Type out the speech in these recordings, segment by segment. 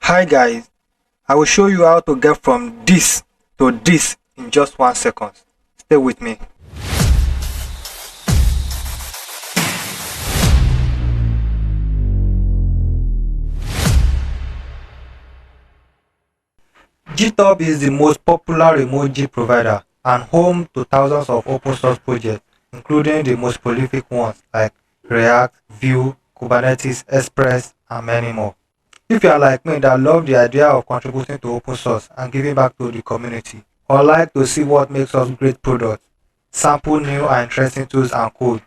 Hi guys, I will show you how to get from this to this in just 1 second. Stay with me. Github is the most popular emoji provider and home to thousands of open source projects, including the most prolific ones like React, Vue, Kubernetes, Express, and many more. If you are like me that love the idea of contributing to open source and giving back to the community, or like to see what makes us great products, sample new and interesting tools and code,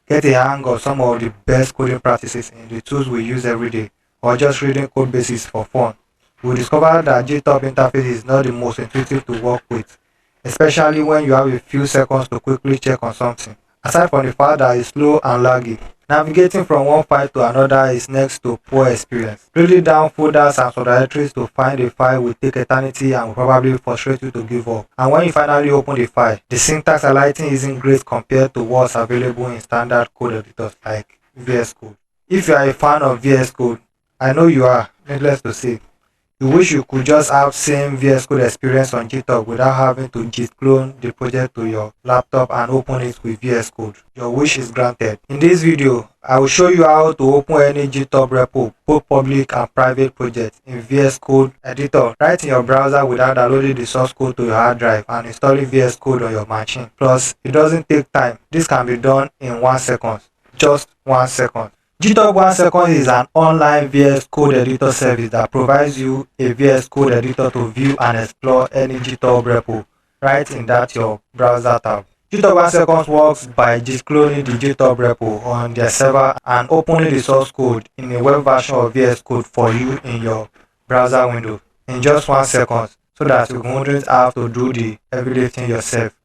get a hang of some of the best coding practices in the tools we use every day, or just reading code bases for fun, we discover that GitHub interface is not the most intuitive to work with, especially when you have a few seconds to quickly check on something. Aside from the fact that it's slow and laggy, navigating from one file to another is next to poor experience. Drilling down folders and subdirectories to find a file will take eternity and will probably frustrate you to give up. And when you finally open the file, the syntax highlighting isn't great compared to what's available in standard code editors like VSCode. If you are a fan of VSCode, I know you are, needless to say, you wish you could just have same VSCode experience on GitHub without having to git clone the project to your laptop and open it with VSCode. Your wish is granted. In this video, I will show you how to open any GitHub repo, both public and private projects in VSCode editor right in your browser without downloading the source code to your hard drive and installing VSCode on your machine. Plus, it doesn't take time. This can be done in 1 second. Just 1 second. GitHub 1 second is an online VS Code editor service that provides you a VS Code editor to view and explore any GitHub repo right in that your browser tab. GitHub 1 second works by just cloning the GitHub repo on their server and opening the source code in a web version of VS Code for you in your browser window in just 1 second, so that you won't have to do the heavy lifting yourself.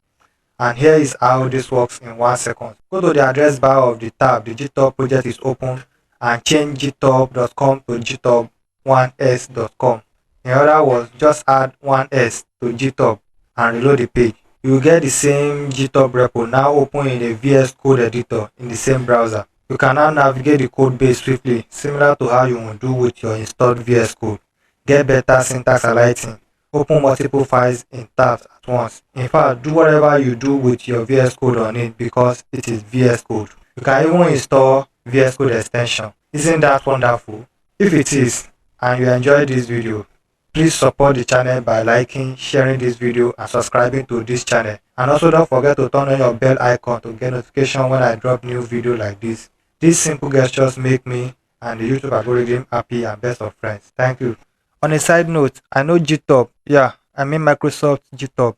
And here is how this works in 1 second. Go to the address bar of the tab the GitHub project is open and change github.com to github1s.com. In other words, just add 1s to GitHub and reload the page. You will get the same GitHub repo now open in a VS Code editor in the same browser. You can now navigate the code base swiftly, similar to how you would do with your installed VS Code. Get better syntax highlighting. Open multiple files in tabs at once. In fact, do whatever you do with your VS Code on it because it is VS Code. You can even install VS Code extension. Isn't that wonderful? If it is, and you enjoyed this video, please support the channel by liking, sharing this video, and subscribing to this channel. And also don't forget to turn on your bell icon to get notification when I drop new video like this. These simple gestures make me and the YouTube algorithm happy and best of friends. Thank you. On a side note, I know Github, Microsoft Github,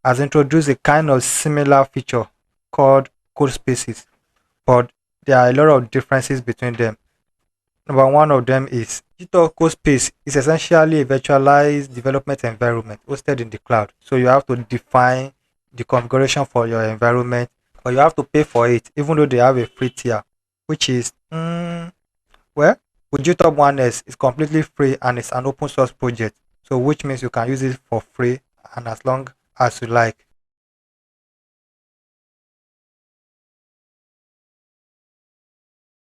has introduced a kind of similar feature called code spaces, but there are a lot of differences between them. Number one of them is GitHub code space is essentially a virtualized development environment hosted in the cloud. So you have to define the configuration for your environment, but you have to pay for it, even though they have a free tier, which is with GitHub 1s, it's completely free and it's an open source project. So which means you can use it for free and as long as you like.